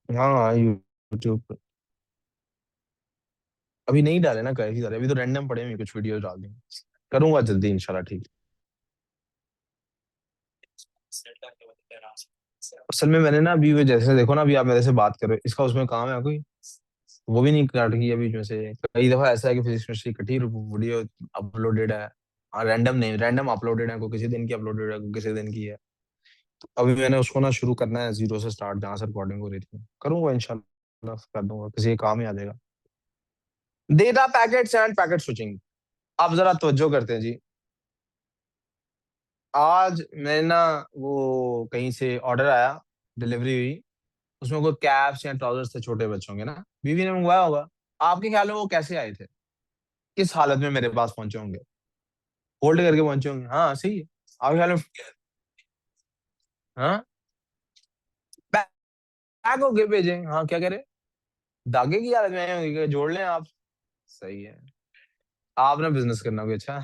हाँ हाँ, यूट्यूब पे अभी नहीं डाले ना, काफी सारे अभी तो रैंडम पड़े हुए, कुछ वीडियो डाल देंगे। करूंगा जल्दी इंशाल्लाह, ठीक। असल में मैंने ना अभी वो जैसे देखो ना, अभी आप मेरे से बात कर रहे हो, इसका उसमें काम है कोई, वो भी नहीं काट की अभी में से। कई दफा ऐसा है कि फिजिक्स केमिस्ट्री कटी वीडियो अपलोडेड है, रैंडम नहीं, रैंडम अपलोडेड है, कोई किसी दिन की अपलोडेड है, कोई किसी दिन की है। तो अभी मैंने उसको ना शुरू करना है जीरो से स्टार्ट, जहां से रिकॉर्डिंग हो रही थी, करूंगा इंशाल्लाह, कर दूंगा, किसी काम ही आ जाएगा। Data packets and packet switching. आप जरा तवज्जो करते हैं जी। आज मैं ना, वो कहीं से ऑर्डर आया, डिलीवरी हुई, उसमें कोई कैप्स या ट्राउजर्स थे छोटे बच्चों के ना, बीवी ने मंगवाया होगा। आपके ख्याल में वो कैसे आए थे, किस हालत में मेरे पास पहुंचे होंगे? होल्ड करके पहुंचे होंगे, हाँ सही है। आपके ख्याल में? हाँ, पैक होके भेजे, हाँ क्या कह रहे? धागे की हालत में आए होंगे, जोड़ लें आप। सही है। आपने बिजनेस करना कोई अच्छा।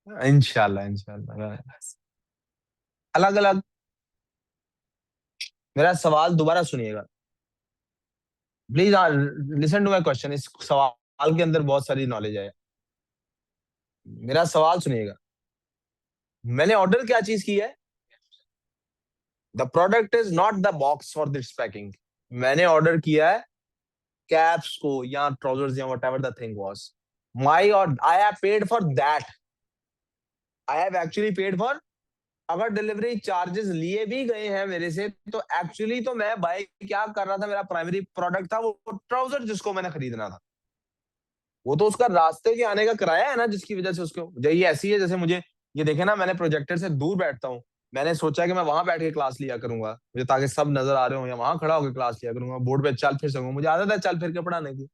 इंशाल्लाह इंशाल्लाह। अलग अलग। मेरा सवाल दोबारा सुनिएगा please, listen to my question. इस सवाल के अंदर बहुत सारी नॉलेज है। मेरा सवाल सुनिएगा। मैंने ऑर्डर क्या चीज की है? The product is not the box for this packing. मैंने ऑर्डर किया है कैप्स को या ट्राउजर्स या whatever the thing was my, और I have paid for that. I have actually paid for. अगर डिलीवरी चार्जेस लिए भी गए हैं मेरे से, तो एक्चुअली तो मैं बाय क्या कर रहा था, मेरा प्राइमरी प्रोडक्ट था वो ट्राउजर जिसको मैंने खरीदना था। वो तो उसका रास्ते के आने का किराया है ना, जिसकी वजह से उसको, ये ऐसी है जैसे मुझे, ये देखे ना, मैंने प्रोजेक्टर से दूर बैठता हूँ, मैंने सोचा कि मैं वहां बैठ के क्लास लिया करूंगा, मुझे ताकि सब नजर आ रहे हो, या वहां खड़ा होकर क्लास लिया करूंगा, बोर्ड पे चल फिर सकूंगा, मुझे आदत है चल फिर के पढ़ाने की।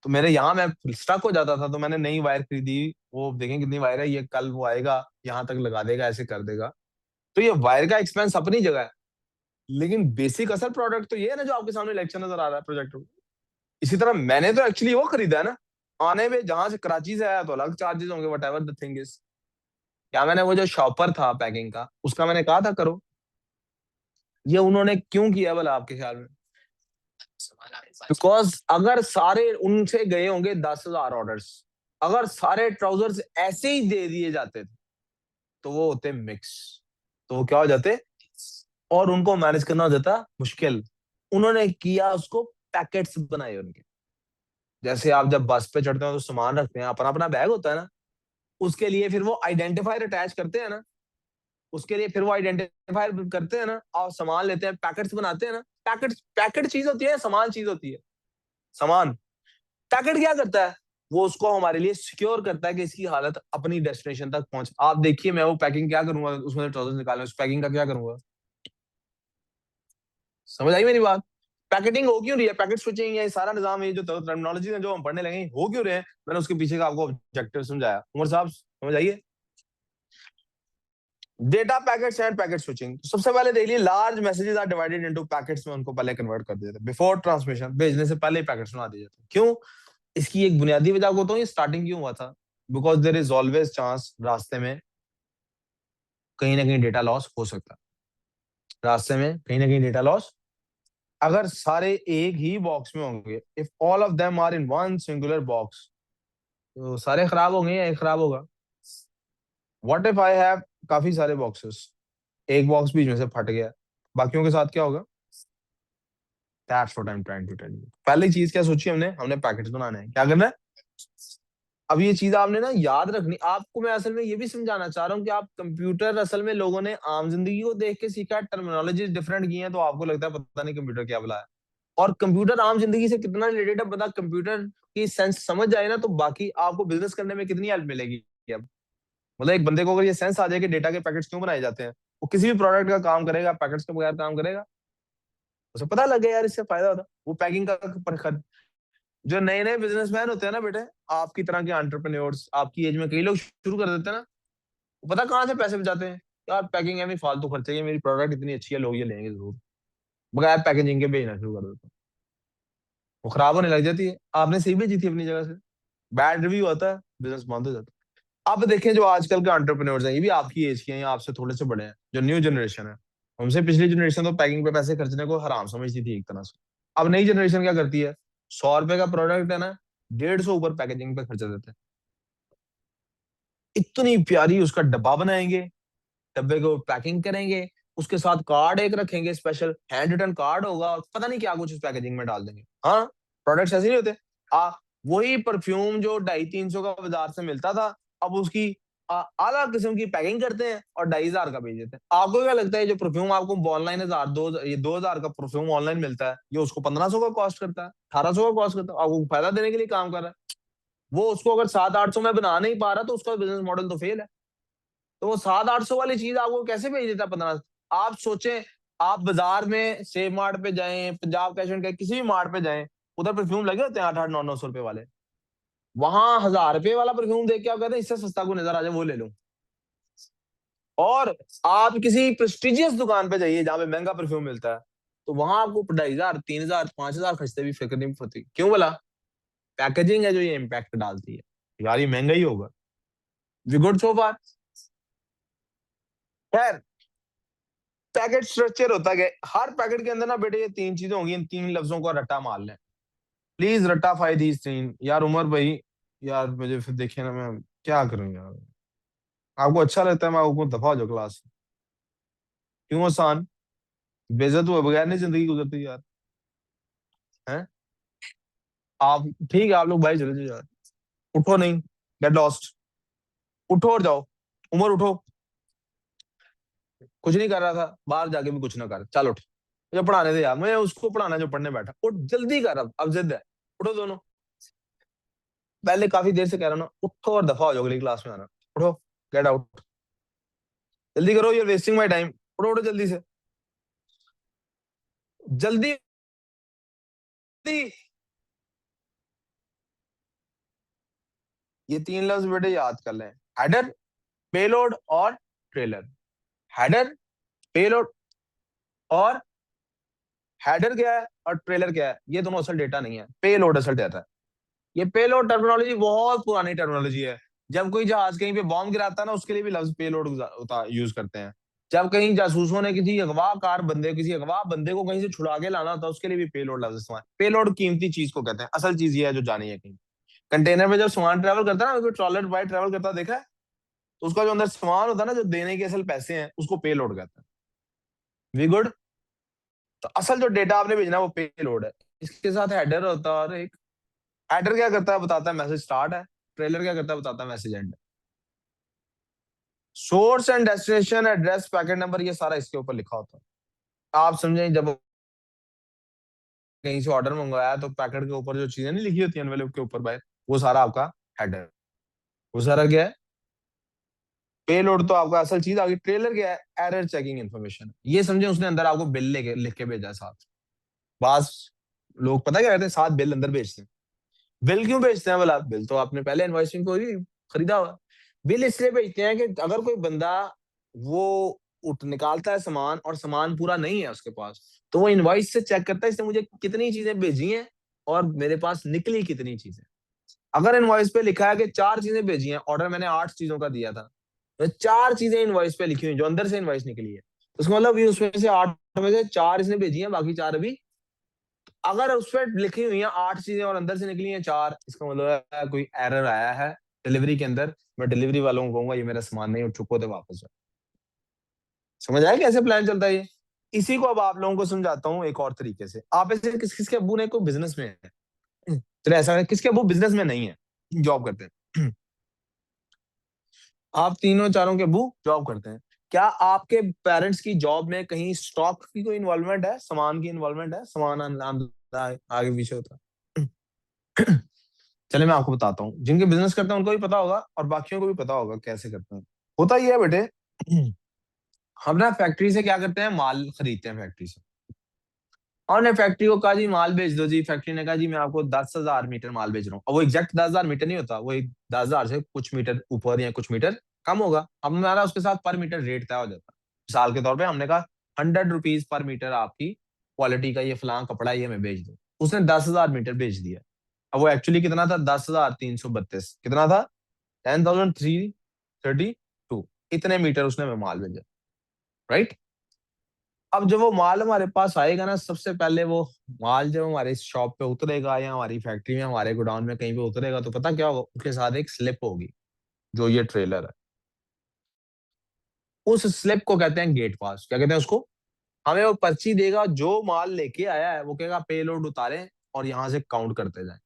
तो मेरे यहाँ मैं स्टक हो जाता था, तो मैंने नई वायर खरीदी। वो देखें कितनी वायर है, ये कल वो आएगा यहाँ तक लगा देगा, ऐसे कर देगा। तो ये वायर का एक्सपेंस अपनी जगह है, लेकिन बेसिक असल प्रोडक्ट तो ये है ना, जो आपके सामने लेक्चर नजर आ रहा है प्रोजेक्टर। इसी तरह मैंने तो एक्चुअली वो खरीदा है ना, आने में जहां से कराची से आया तो अलग चार्जेस होंगे, what ever the thing is. क्या मैंने वो जो शॉपर था पैकिंग का, उसका मैंने कहा था करो, ये उन्होंने क्यों किया भला आपके ख्याल में? बिकॉज अगर सारे उनसे गए होंगे 10,000 ऑर्डर्स, अगर सारे ट्राउजर्स ऐसे ही दे दिए जाते थे, तो वो होते मिक्स, तो वो क्या हो जाते, और उनको मैनेज करना हो जाता मुश्किल। उन्होंने किया उसको, पैकेट्स बनाए उनके। जैसे आप जब बस पे चढ़ते हो तो सामान रखते हैं, अपना अपना बैग होता है ना, उसके लिए फिर वो आइडेंटिफायर अटैच करते हैं ना, उसके लिए फिर वो आइडेंटिफायर करते हैं ना, और सामान लेते हैं, पैकेट्स बनाते हैं ना। पैकेट पैकेट चीज होती है, सामान चीज होती है। सामान, पैकेट क्या करता है? वो उसको हमारे लिए सिक्योर करता है कि इसकी हालत अपनी डेस्टिनेशन तक पहुंच। आप देखिए, मैं वो पैकिंग क्या करूंगा, उसमें ट्राउजर निकालने, उस पैकिंग का क्या करूंगा? समझ आई मेरी बात? पैकेटिंग हो क्यों रही है, पैकेट स्विचिंग, ये सारा निजाम, ये जो टर्मिनोलॉजी है जो हम पढ़ने लगे, हो क्यों रहे हैं? मैंने उसके पीछे का आपको ऑब्जेक्टिव समझाया, उमर साहब समझ आइए। Data packets and packet switching. तो सबसे पहले देख लीजिए, large messages are divided into packets में, उनको पहले कन्वर्ट कर देते हैं बिफोर ट्रांसमिशन, भेजने से पहले पैकेट्स बना दिए जाते हैं। क्यों? इसकी एक बुनियादी वजह को तो, ये स्टार्टिंग क्यों हुआ था? Because there is always chance रास्ते में कहीं ना कहीं डेटा लॉस हो सकता है, रास्ते में कहीं ना कहीं डेटा लॉस। अगर सारे एक ही बॉक्स में होंगे, if all of them are in one singular box, तो सारे खराब होंगे या एक खराब होगा? व्हाट इफ आई हैव काफी सारे बॉक्सेस, एक बॉक्स बीच में से फट गया, बाकियों के साथ क्या होगा? That's what I am trying to tell you. पहली चीज क्या सोची हमने? हमने पैकेट्स बनाने हैं, क्या करना है? अब ये चीज आपने ना याद रखनी। आपको मैं असल में ये भी समझाना चाह रहा हूँ कि आप कंप्यूटर, असल में लोगों ने आम जिंदगी को देख के सीखा है, टर्मिनोलॉजी डिफरेंट की है, तो आपको लगता है पता नहीं कंप्यूटर क्या बुला है। और कंप्यूटर आम जिंदगी से कितना रिलेटेड है पता, कंप्यूटर की सेंस समझ जाए ना, तो बाकी आपको बिजनेस करने में कितनी हेल्प मिलेगी। अब मतलब एक बंदे को अगर ये सेंस आ जाए कि डेटा के पैकेट्स क्यों बनाए जाते हैं, वो किसी भी प्रोडक्ट का काम करेगा, पैकेट्स के बगैर काम करेगा? उसे पता लग गया यार, इससे फायदा होता, वो पैकिंग का। जो नए नए बिजनेसमैन होते हैं ना बेटे, आपकी तरह के एंटरप्रेन्योर्स, आपकी एज में कई लोग शुरू कर देते हैं ना, वो पता कहाँ से पैसे बचाते हैं? यार पैकिंग है नहीं, फालतू खर्चे, ये मेरी प्रोडक्ट इतनी अच्छी है, लोग ये लेंगे जरूर, बगैर पैकेजिंग के भेजना शुरू कर देते हैं, वो खराब होने लग जाती है। आपने सही भेजी थी अपनी जगह से, बैड रिव्यू आता है, बिजनेस बंद हो जाता है। आप देखें जो आजकल के एंटरप्रेन्योर्स हैं, ये भी आपकी एज के हैं या आपसे थोड़े से बड़े हैं, जो न्यू जनरेशन है, हमसे पिछली जनरेशन तो पैकिंग पे पैसे खर्चने को हराम समझती थी एक तरह से। अब नई जनरेशन क्या करती है, 100 रुपए का प्रोडक्ट है ना, 150 ऊपर पैकेजिंग पे खर्चा देते हैं। इतनी प्यारी उसका डब्बा बनाएंगे, डब्बे को पैकिंग करेंगे, उसके साथ कार्ड एक रखेंगे, स्पेशल हैंड रिटन कार्ड होगा, और पता नहीं क्या कुछ उस पैकेजिंग में डाल देंगे। हाँ, प्रोडक्ट्स ऐसे नहीं होते। आ वही परफ्यूम जो 250-300 का बाजार से मिलता था, अब उसकी आला किस्म की पैकिंग करते हैं और 2500 का बेच देते हैं। आपको क्या लगता है जो परफ्यूम आपको ऑनलाइन 2000 का परफ्यूम ऑनलाइन मिलता है, ये उसको 1500 का कॉस्ट करता है, 1800 का कॉस्ट करता है, आपको फायदा देने के लिए काम कर रहा है। वो उसको अगर 700-800 में बना नहीं पा रहा तो उसका बिजनेस मॉडल तो फेल है। तो वो 700-800 वाली चीज आपको कैसे भेज देता है 15? आप सोचें, आप बाजार में सेब मार्ट पे जाएं, पंजाब कैश एंड कैरी, किसी भी मार्ट पे जाएं, उधर परफ्यूम लगे होते हैं 8-8 900 रुपए वाले। वहां 1000 रुपए वाला परफ्यूम देख के आप कहते हैं इससे सस्ता को नजर आ जाए वो ले लूं। और आप किसी प्रेस्टिजियस दुकान पे जाइए जहां पे महंगा परफ्यूम मिलता है, तो वहां आपको 2500 3000 5000 खर्चते भी फिक्र नहीं होती। क्यों बोला? पैकेजिंग है जो ये इम्पैक्ट डालती है। यार ये महंगा ही होगा। वी गुड सो फार? खैर, पैकेट स्ट्रक्चर होता है, हर पैकेट के अंदर ना बेटे ये तीन चीजें होंगी, इन तीन लफ्जों का रट्टा मार लें। प्लीज रट्टा फाई दीज तीन। यार उमर भाई, यार मुझे फिर देखिए ना, मैं क्या करूं यार। आपको अच्छा लगता है मैं आपको दफा हो जाओ क्लास से। क्यों आसान? बेइज्जत हुए बगैर नहीं जिंदगी गुजरती यार। हैं? आप ठीक है, आप लोग भाई चले जाओ यार। उठो नहीं, गेट लॉस्ट। उठो और जाओ। उमर उठो। कुछ नहीं कर रहा था, बाहर जाके भी कुछ ना कर, चल उठ। मुझे पढ़ाने दे यार, मैं उसको पढ़ाना जो पढ़ने बैठा। उठ जल्दी कर, अब जिद है। उठो दोनों। पहले काफी देर से कह रहा हूं ना, उठो और दफा हो जाओ अगली क्लास में आना। उठो, गेट आउट। जल्दी करो, यूर वेस्टिंग माई टाइम। उठो उठो जल्दी से, जल्दी जल्दी। ये तीन लफ्ज बेटे याद कर लें। हेडर, पेलोड और ट्रेलर। हेडर, पेलोड और हेडर क्या है और ट्रेलर क्या है, ये दोनों असल डेटा नहीं है, पेलोड असल डेटा है। ये पेलोड टर्मिनोलॉजी बहुत पुरानी टर्मिनोलॉजी है। जब कोई जहाज कहीं पे बॉम्ब गिराता है ना, उसके लिए भी लफ्ज पेलोड यूज करते हैं। जब कहीं जासूसों ने किसी अगवा बंदे को कहीं से छुड़ा के लाना होता है, उसके लिए भी पेलोड लफ्ज इस्तेमाल। पेलोड कीमती चीज को कहते हैं, असल चीज ये है जो जानी है। कहीं कंटेनर में जब सामान ट्रेवल करता है ना, ट्रॉलर बाय ट्रेवल करता देखा है, तो उसका जो अंदर सामान होता है ना, जो देने के असल पैसे हैं, उसको पेलोड कहते हैं। We good? तो असल जो डेटा आपने भेजना है वो पेलोड है। इसके साथ हेडर होता है, और एक हेडर क्या करता है, बताता है मैसेज स्टार्ट है। ट्रेलर क्या करता है, बताता है message and. Source and destination, address, packet number, ये सारा इसके ऊपर लिखा होता है। आप समझें, जब कहीं से ऑर्डर मंगवाया तो पैकेट के ऊपर जो चीजें नहीं लिखी होती एनवेलप के ऊपर बाहर, वो सारा आपका हेडर। वो सारा क्या है, पेलोड। तो आपका असल चीज आ गई। ट्रेलर क्या है, एरर चेकिंग इन्फॉर्मेशन। ये समझे उसने अंदर आपको बिल लेके लिख के भेजा है साथ। बास लोग पता क्या कहते हैं, साथ बिल अंदर भेजते हैं। बिल क्यों भेजते हैं बोला? बिल तो आपने पहले इनवॉइसिंग को ही खरीदा हुआ। बिल इसलिए भेजते हैं कि अगर कोई बंदा वो उठ निकालता है सामान और सामान पूरा नहीं है उसके पास, तो वो इनवॉइस से चेक करता है इसने मुझे कितनी चीजें भेजी हैं और मेरे पास निकली कितनी चीजें। अगर इनवॉइस पे लिखा है कि 4 चीजें भेजी हैं, ऑर्डर मैंने 8 चीजों का दिया था, तो 4 चीजें इनवॉइस पे लिखी हुई जो अंदर से इनवॉइस निकली है, तो उसका मतलब ये उसमें से 8 में से 4 इसने भेजी हैं, बाकी 4 अभी। अगर उस पर लिखी हुई है 8 चीजें और अंदर से निकली हैं 4, इसका मतलब है कोई एरर आया है डिलीवरी के अंदर। मैं डिलीवरी वालों को कहूंगा ये मेरा सामान नहीं उठ चुका तो वापस जाओ। समझ आया कैसे प्लान चलता है ये? इसी को अब आप लोगों को समझाता हूँ एक और तरीके से। आप ऐसे किस किसके अब्बू ने कोई बिजनेस में है? चलो ऐसा है, किसके अब्बू बिजनेस में नहीं है, जॉब करते हैं? आप तीनों चारों के अब्बू जॉब करते हैं। क्या आपके पेरेंट्स की जॉब में कहीं स्टॉक की कोई इन्वॉल्वमेंट है, सामान की इन्वॉल्वमेंट है, सामान आगे पीछे होता है? चले मैं आपको बताता हूँ, जिनके बिजनेस करते हैं उनको भी पता होगा और बाकियों को भी पता होगा कैसे करते हैं। होता ही है बेटे, हम ना फैक्ट्री से क्या करते हैं, माल खरीदते हैं फैक्ट्री से। और ने फैक्ट्री को कहा जी माल भेज दो जी, फैक्ट्री ने कहा जी मैं आपको 10,000 मीटर माल भेज रहा हूँ। अब वो एग्जैक्ट 10,000 मीटर नहीं होता, वो 10,000 से कुछ मीटर ऊपर या कुछ मीटर कम होगा। अब हमारा उसके साथ पर मीटर रेट तय हो जाता है। मिसाल के तौर पे हमने कहा 100 रुपीज पर मीटर आपकी क्वालिटी का ये फलां कपड़ा ये मैं भेज दूँ। उसने 10,000 मीटर भेज दिया। अब वो एक्चुअली कितना था, 10,332 कितना था, 10,332 इतने मीटर उसने में माल भेजा। राइट? अब जब वो माल हमारे पास आएगा ना, सबसे पहले वो माल जब हमारे शॉप पे उतरेगा या हमारी फैक्ट्री में, हमारे गोडाउन में कहीं पे उतरेगा, तो पता क्या होगा, उसके साथ एक स्लिप होगी, जो ये ट्रेलर है। उस स्लिप को कहते हैं गेट पास। क्या कहते हैं उसको? हमें वो पर्ची देगा, जो माल लेके आया है वो कहेगा पे लोड उतारें और यहाँ से काउंट करते जाएं।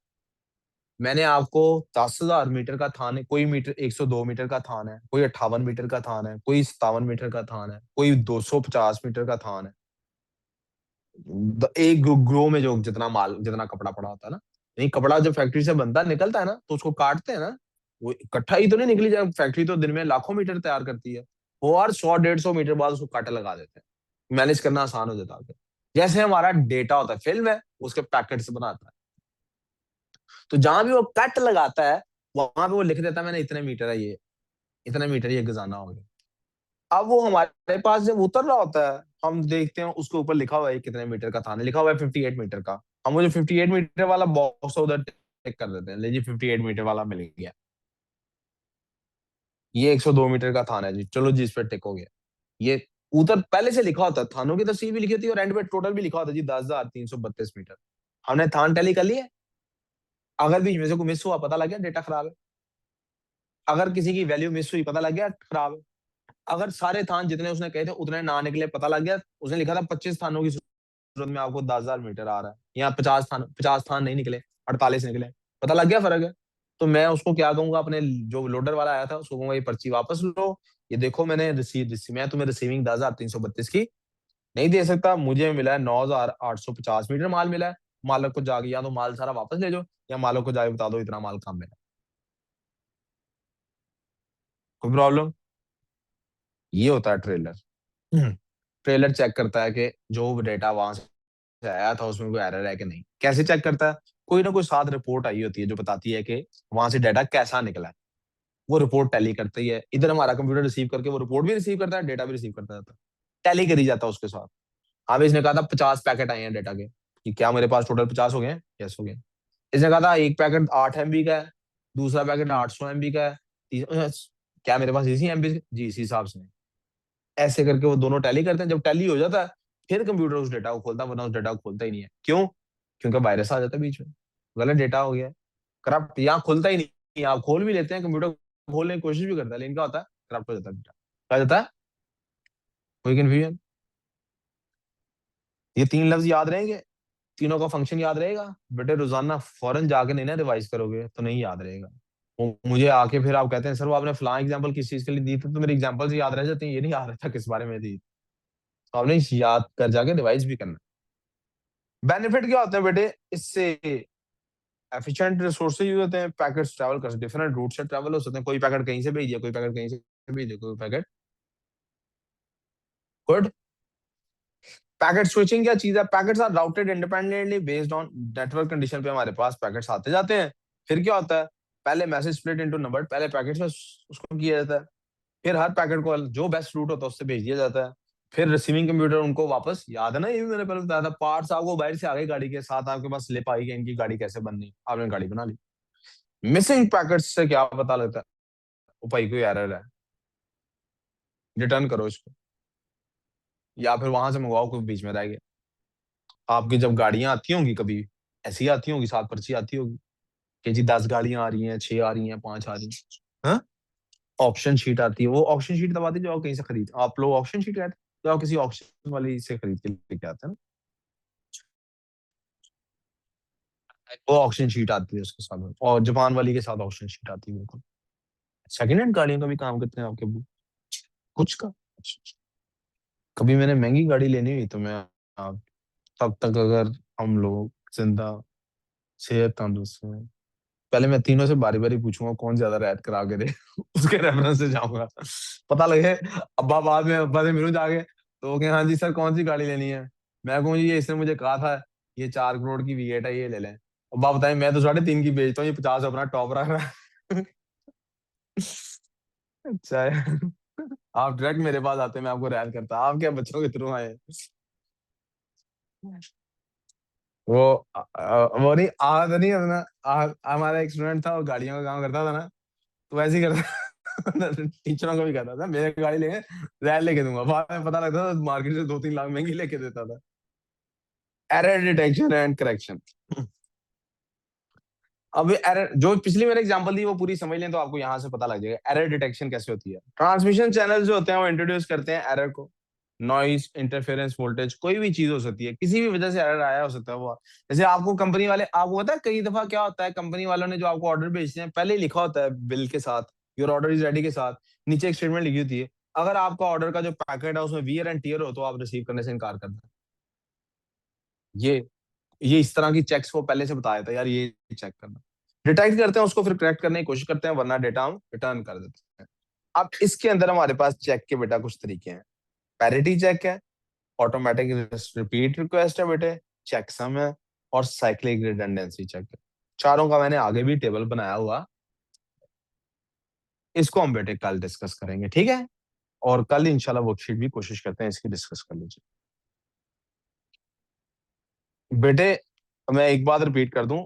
मैंने आपको 10,000 मीटर का थान है, कोई मीटर 102 मीटर का थान है, कोई 58 मीटर का थान है, कोई 57 मीटर का थान है, कोई 250 मीटर का थान है। एक ग्रो में जो जितना माल, जितना कपड़ा पड़ा होता है ना, नहीं कपड़ा जो फैक्ट्री से बनता निकलता है ना, तो उसको काटते हैं ना, वो इकट्ठा ही तो नहीं निकली जाए। फैक्ट्री तो दिन में लाखों मीटर तैयार करती है। वो हर 100-150 मीटर बाद उसको काटे लगा देते हैं, मैनेज करना आसान हो जाता है। जैसे हमारा डेटा होता है, फिल्म है, उसके पैकेट से बनाता है। तो जहां भी वो कट लगाता है, वहां पे वो लिख देता है मैंने इतने मीटर है ये, इतने मीटर ये खजाना हो गया। अब वो हमारे पास जब उतर रहा होता है, हम देखते हैं उसके ऊपर लिखा हुआ है कितने मीटर का थाना, लिखा हुआ है 58 मीटर का। हम वो जो 58 मीटर वाला बॉक्स है उधर टिक कर देते हैं, ले जी 58 मीटर वाला मिल गया। ये 102 मीटर का थाना है जी, चलो जी इस पर टिक हो गया। ये उधर पहले से लिखा होता है, थानों की तस्वीर भी लिखी होती है और एंड पे टोटल भी लिखा होता है जी 10,332 मीटर। हमने थान टैली कर लिया। अगर बीच में से कोई मिस हुआ, पता लग गया डेटा खराब है। अगर किसी की वैल्यू मिस हुई, पता लग गया खराब है। अगर सारे थान जितने उसने कहे थे उतने ना निकले, पता लग गया। उसने लिखा था 25 थानों की सूरत में आपको 10,000 मीटर आ रहा है, या 50 थान नहीं निकले, 48 निकले, पता लग गया फर्क है। तो मैं उसको क्या कहूंगा, अपने जो लोडर वाला आया था उसको कहूंगा ये पर्ची वापस लो, ये देखो मैंने रिसीव मैं तुम्हें रिसीविंग 10,332 की नहीं दे सकता, मुझे मिला है 9,850 मीटर माल मिला है। मालक को जाके या तो माल सारा वापस ले जाओ, या मालक को जाके बता दो इतना माल कम मिला। कोई प्रॉब्लम? ये होता है ट्रेलर। ट्रेलर चेक करता है कि जो डेटा वहां से आया था उसमें कोई एरर है कि नहीं। कैसे चेक करता है? कोई ना कोई साथ रिपोर्ट आई होती है जो बताती है कि वहां से डाटा कैसा निकला है। वो रिपोर्ट टैली करती है, इधर हमारा कंप्यूटर रिसीव करके वो रिपोर्ट भी रिसीव करता है, डेटा भी रिसीव करता जाता है, टैली करी जाता है उसके साथ। हाँ भाई, इसने कहा था 50 पैकेट आए हैं डेटा के, कि क्या मेरे पास टोटल 50 हो गए हैं? यस हो गए। इसने कहा था एक पैकेट 8 MB का है, दूसरा पैकेट 800 MB का है, क्या मेरे पास इसी MB? जी इसी हिसाब से। ऐसे करके वो दोनों टैली करते हैं। जब टैली हो जाता है, फिर कंप्यूटर उस डेटा को खोलता है, वरना उस डेटा को खोलता ही नहीं है। क्यों? क्योंकि वायरस आ जाता है बीच में, गलत डेटा हो गया, करप्ट। यहाँ खुलता ही नहीं, आप खोल भी लेते हैं, कंप्यूटर खोलने की कोशिश भी करता है, लेकिन क्या होता है, करप्ट हो जाता है डेटा। क्या जाता है? कोई कंफ्यूजन? ये 3 लफ्ज याद रहेंगे, तीनों का फंक्शन याद रहेगा। बेटे रोजाना फौरन जाके नहीं ना रिवाइज करोगे तो नहीं याद रहेगा। मुझे आके फिर आप कहते हैं सर वो आपने फलां एग्जांपल किस चीज के लिए दी थी, तो मेरे एग्जांपल याद रह जाते हैं, ये नहीं याद रहता किस बारे में दी। तो आपने याद कर जाके रिवाइज भी करना। बेनिफिट क्या होते हैं बेटे इससे? एफिशिएंट रिसोर्सेज यूज होते हैं, पैकेट्स ट्रैवल कर सकते, डिफरेंट रूट से ट्रैवल हो सकते हैं। कोई पैकेट कहीं से भेज दिया, कोई पैकेट कहीं से भेज दिया, कोई पैकेट। गुड। पैकेट स्विचिंग क्या चीज है? Packets are routed independently based on network condition पे हमारे पास पैकेट्स आते जाते हैं। फिर क्या होता है? पहले मैसेज स्प्लिट इनटू नंबर, पहले पैकेट्स में उसको किया जाता है। फिर हर पैकेट को जो बेस्ट रूट होता है उससे भेज दिया जाता है। फिर रिसीविंग कंप्यूटर उनको वापस, याद है ना, ये भी मैंने पहले बताया था, पार्ट्स आपको बाहर से आ गए गाड़ी के साथ, आपके पास स्लिप आई कि इनकी गाड़ी कैसे बननी, आपने गाड़ी बना ली। मिसिंग पैकेट्स से क्या पता लगता है? ओ भाई कोई एरर है, रिटर्न करो इसको, या फिर वहां से मंगवाओ, कोई बीच में रह गया। आपकी जब गाड़ियां आती होंगी कभी, ऐसी आती होंगी, साथ पर्ची आती होगी कि जी 10 गाड़ियां आ रही हैं, 6 आ रही हैं, 5 आ रही हैं। हाँ, ऑप्शन शीट आती है, वो ऑप्शन शीट दबाती है जो आप कहीं से खरीद, आप लोग ऑप्शन शीट कहते हैं, तो आप किसी ऑप्शन वाली से खरीद के लेके आते हैं ना, वो ऑप्शन शीट आती है उसके साथ। और जापान वाली के साथ ऑप्शन शीट आती है बिल्कुल। सेकंड हैंड गाड़ियों का भी काम करते हैं आपके अब्बू? कुछ का? कभी मैंने महंगी गाड़ी लेनी हुई तो मैं, आप तब तक अगर हम लोग जिंदा, सेहत तंदुरुस्त हैं, पहले मैं तीनों से बारी बारी पूछूंगा कौन ज्यादा रियायत करा के दे। उसके रेफरेंस से जाऊंगा, पता लगे। अब्बा बाद में अब्बा से मिलूं जाके, तो वो कहें हाँ जी सर कौन सी गाड़ी लेनी है। मैं कहूँ जी ये इसने मुझे कहा था, ये 4 करोड़ की V8 है, ये ले लें। अब्बा बताए मैं तो 3.5 की बेचता हूँ, ये 50 अपना टॉप रख रहा है। अच्छा है। आप डायरेक्ट मेरे पास आते, मैं आपको रियायत करता, आप क्या बच्चों के थ्रू आए? वो वो नहीं आता नहीं अपना, हमारा एक स्टूडेंट था, वो गाड़ियों का काम करता था ना, तो वैसे ही करता। टीचरों को भी कहता था मेरे गाड़ी लेंगे रैल लेके दूंगा, बाद में पता लगता था मार्केट से 2-3 लाख महंगी लेके देता था। Error detection and correction. अब एरर जो पिछली मैंने एग्जांपल दी वो पूरी समझ लें तो आपको यहां से पता लग जाएगा एरर डिटेक्शन कैसे होती है। ट्रांसमिशन चैनल जो होते हैं वो इंट्रोड्यूस करते हैं एरर को। नॉइस, इंटरफेरेंस, वोल्टेज, कोई भी चीज हो सकती है, किसी भी वजह से एरर आया हो सकता है वो। जैसे आपको कंपनी वाले, आपको पता है कई दफा क्या होता है, कंपनी वालों ने जो आपको ऑर्डर भेजते हैं पहले ही लिखा होता है बिल के साथ, योर ऑर्डर इज रेडी के साथ नीचे एक स्टेटमेंट लिखी होती है, अगर आपका ऑर्डर का जो पैकेट है उसमें वियर एंड टियर हो तो आप रिसीव करने से इनकार करना। ये ये इस तरह की चेक्स वो पहले से बताया था यार, ये चेक करना। डिटेक्ट करते हैं उसको, फिर करेक्ट करने की कोशिश करते हैं, वरना डेटा हम रिटर्न कर देते हैं। अब इसके अंदर हमारे पास चेक के बेटा कुछ तरीके हैं। पैरिटी चेक है, ऑटोमेटिक रिपीट रिक्वेस्ट है बेटे, चेकसम है, और साइक्लिक रिडंडेंसी चेक है। चारों का मैंने आगे भी टेबल बनाया हुआ, इसको हम बेटे कल डिस्कस करेंगे, ठीक है। और कल इंशाल्लाह वर्कशीट भी कोशिश करते हैं इसकी डिस्कस कर लीजिए बेटे। मैं एक बात रिपीट कर दूं,